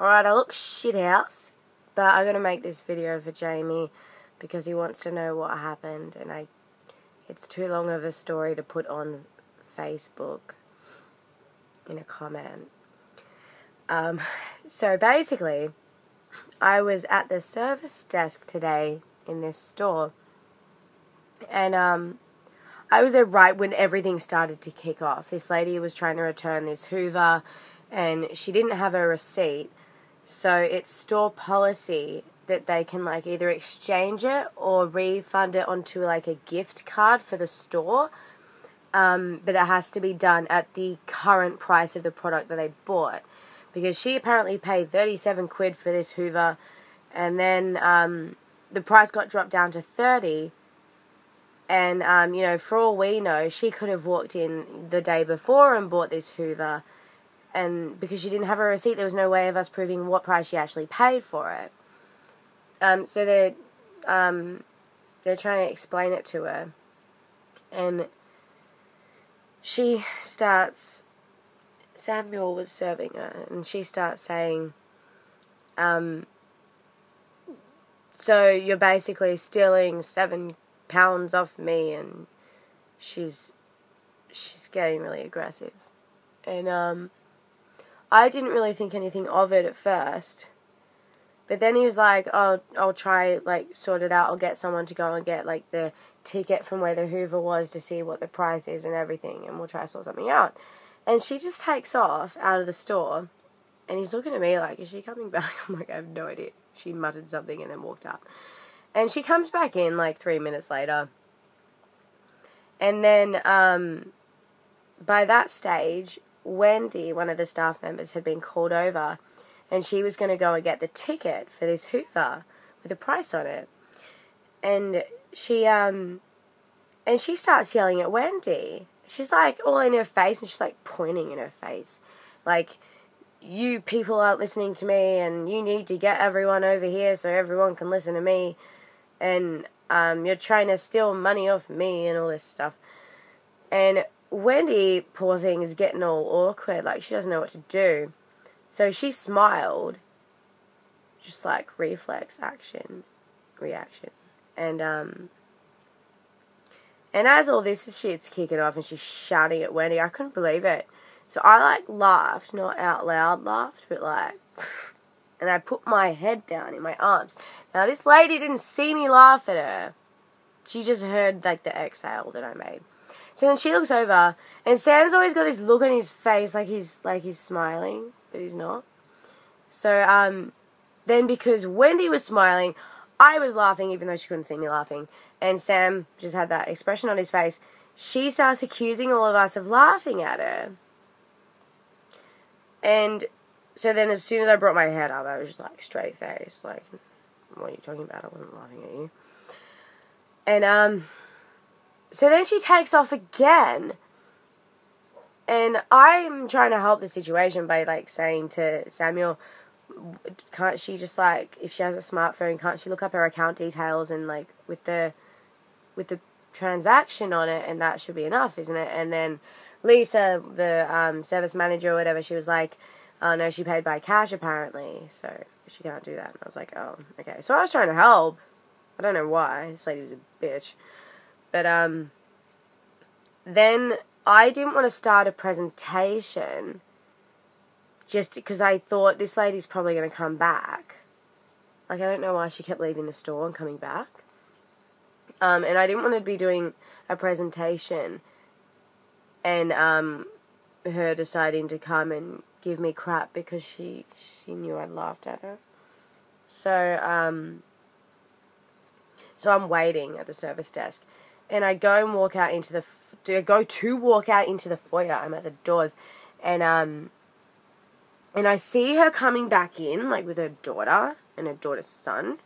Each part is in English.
Alright, I look shit house, but I'm going to make this video for Jamie because he wants to know what happened, and it's too long of a story to put on Facebook in a comment. So basically, I was at the service desk today in this store, and I was there right when everything started to kick off. This lady was trying to return this Hoover, and she didn't have a receipt. So it's store policy that they can like either exchange it or refund it onto like a gift card for the store. But it has to be done at the current price of the product that they bought. Because she apparently paid 37 quid for this Hoover, and then the price got dropped down to 30. And, you know, for all we know, she could have walked in the day before and bought this Hoover. And because she didn't have a receipt, there was no way of us proving what price she actually paid for it. So they're trying to explain it to her. And she starts, Samuel was serving her, and she starts saying, so you're basically stealing £7 off me, and she's getting really aggressive. And I didn't really think anything of it at first, but then he was like, oh, I'll try, like, sort it out, I'll get someone to go and get, like, the ticket from where the Hoover was to see what the price is and everything, and we'll try to sort something out. And she just takes off out of the store, and he's looking at me like, is she coming back? I'm like, I have no idea. She muttered something and then walked out. And she comes back in, like, 3 minutes later. And then, by that stage, Wendy, one of the staff members, had been called over, and she was going to go and get the ticket for this Hoover with a price on it. And she starts yelling at Wendy. She's, like, all in her face, and she's, like, pointing in her face. Like, you people aren't listening to me, and you need to get everyone over here so everyone can listen to me. And you're trying to steal money off me and all this stuff. And Wendy, poor thing, is getting all awkward, like she doesn't know what to do. So she smiled, just like reflex reaction. And as all this shit's kicking off and she's shouting at Wendy, I couldn't believe it. So I like laughed, not out loud laughed, but like, and I put my head down in my arms. Now this lady didn't see me laugh at her. She just heard like the exhale that I made. So then she looks over, and Sam's always got this look on his face like he's smiling, but he's not. So then because Wendy was smiling, I was laughing even though she couldn't see me laughing. And Sam just had that expression on his face. She starts accusing all of us of laughing at her. And so then as soon as I brought my head up, I was just like straight face, like, what are you talking about? I wasn't laughing at you. And so then she takes off again, and I'm trying to help the situation by, like, saying to Samuel, can't she just, like, if she has a smartphone, can't she look up her account details and, like, with the transaction on it, and that should be enough, isn't it? And then Lisa, the service manager or whatever, she was like, oh, no, she paid by cash, apparently, so she can't do that. And I was like, oh, okay. So I was trying to help. I don't know why. This lady was a bitch. But, then I didn't want to start a presentation just because I thought this lady's probably going to come back. Like, I don't know why she kept leaving the store and coming back. And I didn't want to be doing a presentation and, her deciding to come and give me crap because she knew I'd laughed at her. So, so I'm waiting at the service desk. And I go and walk out into the foyer. I'm at the doors, and I see her coming back in, like, with her daughter and her daughter's son.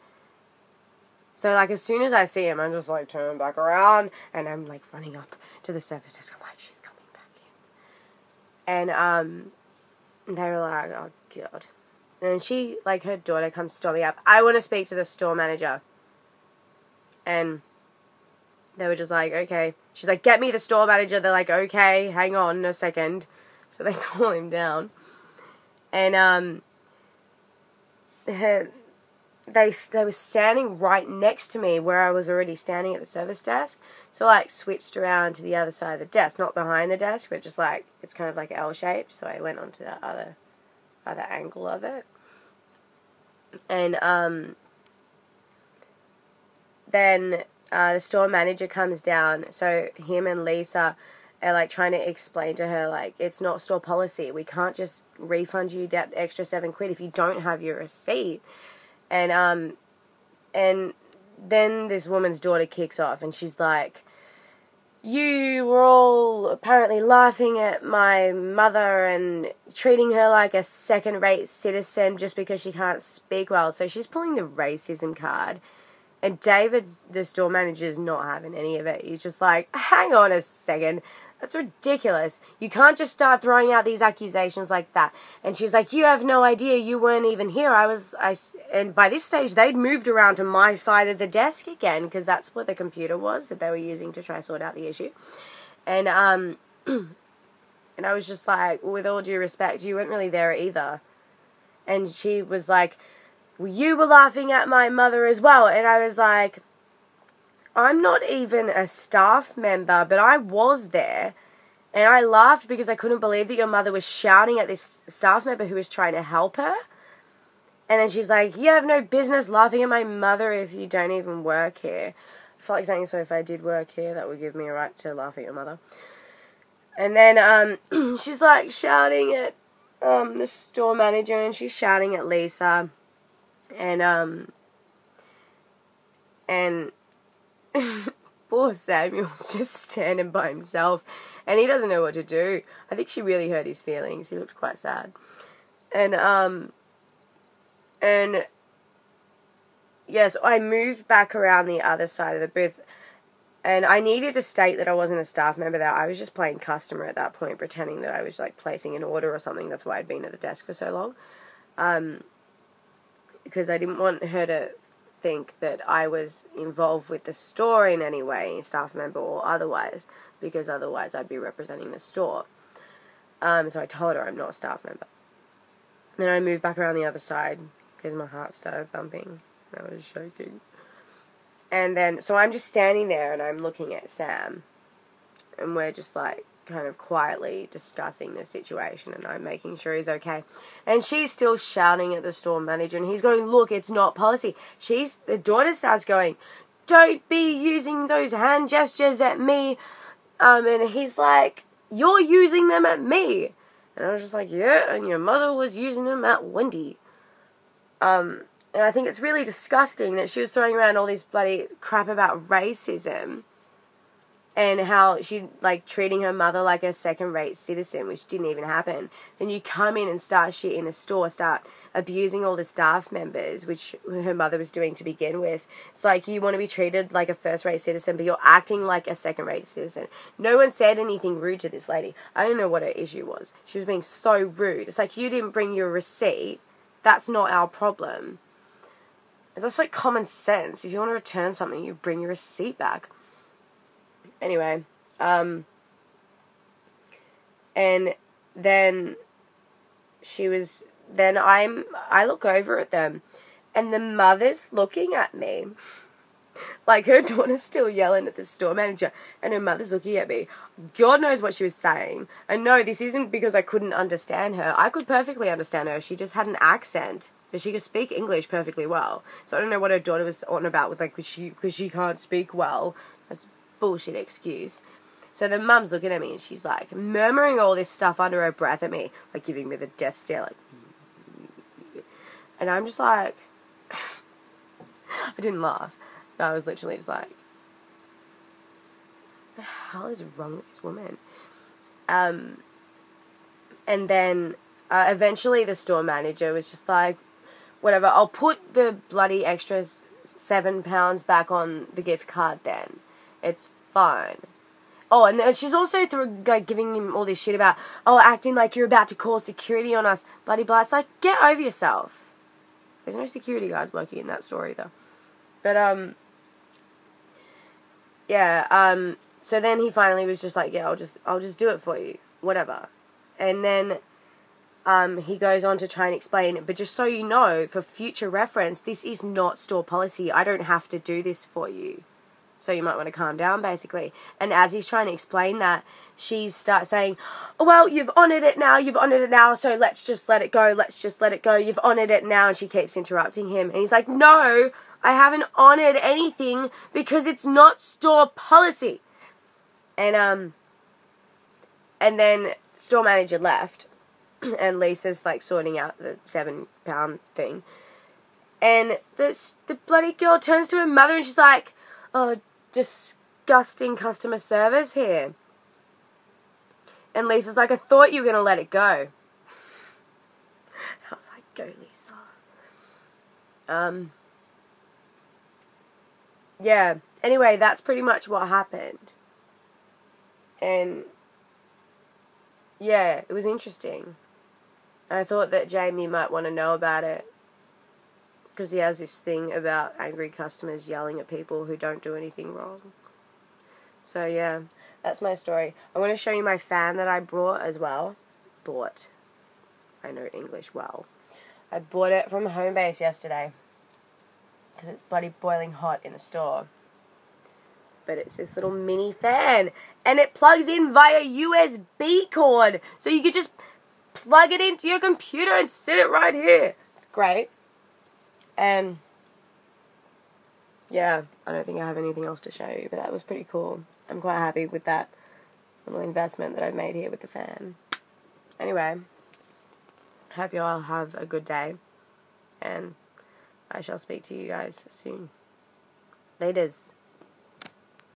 So, like, as soon as I see him, I'm just, like, turning back around, and I'm, like, running up to the service desk. I'm like, she's coming back in. And, they were like, oh, God. And she, like, her daughter comes storming up. I want to speak to the store manager. And they were just like, okay. She's like, get me the store manager. They're like, okay, hang on a second. So they call him down. And they were standing right next to me where I was already standing at the service desk. So I, like, switched around to the other side of the desk, not behind the desk, but just, like, it's kind of like L-shaped. So I went onto the other angle of it. And then the store manager comes down. So him and Lisa are, like, trying to explain to her, like, it's not store policy. We can't just refund you that extra £7 if you don't have your receipt. And then this woman's daughter kicks off, and she's like, you were all apparently laughing at my mother and treating her like a second-rate citizen just because she can't speak well. So she's pulling the racism card. And David, the store manager, is not having any of it. He's just like, hang on a second. That's ridiculous. You can't just start throwing out these accusations like that. And she's like, you have no idea. You weren't even here. And by this stage, they'd moved around to my side of the desk again, because that's what the computer was that they were using to try to sort out the issue. And and I was just like, with all due respect, you weren't really there either. And she was like, well, you were laughing at my mother as well. And I was like, I'm not even a staff member, but I was there, and I laughed because I couldn't believe that your mother was shouting at this staff member who was trying to help her. And then she's like, you have no business laughing at my mother if you don't even work here. I felt like saying, so if I did work here, that would give me a right to laugh at your mother. And then she's, like, shouting at the store manager, and she's shouting at Lisa. And poor Samuel's just standing by himself, and he doesn't know what to do. I think she really hurt his feelings. He looked quite sad. And yes, I moved back around the other side of the booth, and I needed to state that I wasn't a staff member there. I was just playing customer at that point, pretending that I was, like, placing an order or something. That's why I'd been at the desk for so long. Because I didn't want her to think that I was involved with the store in any way, staff member or otherwise, because otherwise I'd be representing the store. So I told her I'm not a staff member. Then I moved back around the other side because my heart started thumping and I was shaking. And then, so I'm just standing there and I'm looking at Sam, and we're just, like, kind of quietly discussing the situation, and I'm making sure he's okay. And she's still shouting at the store manager, and he's going, look, it's not policy. The daughter starts going, don't be using those hand gestures at me. And he's like, you're using them at me. And I was just like, yeah, and your mother was using them at Wendy. And I think it's really disgusting that she was throwing around all this bloody crap about racism, and how she, like, treating her mother like a second-rate citizen, which didn't even happen. Then you come in and start shit in a store, start abusing all the staff members, which her mother was doing to begin with. It's like, you want to be treated like a first-rate citizen, but you're acting like a second-rate citizen. No one said anything rude to this lady. I don't know what her issue was. She was being so rude. It's like, you didn't bring your receipt. That's not our problem. That's, like, common sense. If you want to return something, you bring your receipt back. Anyway, and then I look over at them, and the mother's looking at me. Like, her daughter's still yelling at the store manager, and her mother's looking at me. God knows what she was saying. And no, this isn't because I couldn't understand her. I could perfectly understand her. She just had an accent, but she could speak English perfectly well. So I don't know what her daughter was on about with, like, because she can't speak well. That's bullshit excuse. So the mum's looking at me, and she's, like, murmuring all this stuff under her breath at me, like, giving me the death stare, like, and I'm just like, I didn't laugh. I was literally just like, what the hell is wrong with this woman? And then eventually the store manager was just like, whatever, I'll put the bloody extra £7 back on the gift card then. It's fine. Oh, and she's also giving him all this shit about, acting like you're about to call security on us, bloody blah. It's like, get over yourself. There's no security guards working in that store either. But, yeah, so then he finally was just like, yeah, I'll just do it for you, whatever. And then he goes on to try and explain, but just so you know, for future reference, this is not store policy. I don't have to do this for you. So you might want to calm down, basically. And as he's trying to explain that, she starts saying, oh, well, you've honoured it now, so let's just let it go, you've honoured it now. And she keeps interrupting him. And he's like, no, I haven't honoured anything because it's not store policy. And then store manager left. And Lisa's, like, sorting out the £7 thing. And the bloody girl turns to her mother and she's like, oh, disgusting customer service here. And Lisa's like, I thought you were going to let it go. I was like, go, Lisa. Yeah. Anyway, that's pretty much what happened. And, yeah, it was interesting. I thought that Jamie might want to know about it. Because he has this thing about angry customers yelling at people who don't do anything wrong. So, yeah, that's my story. I want to show you my fan that I brought as well. Bought. I know English well. I bought it from Homebase yesterday. Because it's bloody boiling hot in the store. But it's this little mini fan. And it plugs in via USB cord. So you could just plug it into your computer and sit it right here. It's great. And, yeah, I don't think I have anything else to show you, but that was pretty cool. I'm quite happy with that little investment that I've made here with the fan. Anyway, hope you all have a good day, and I shall speak to you guys soon. Laters.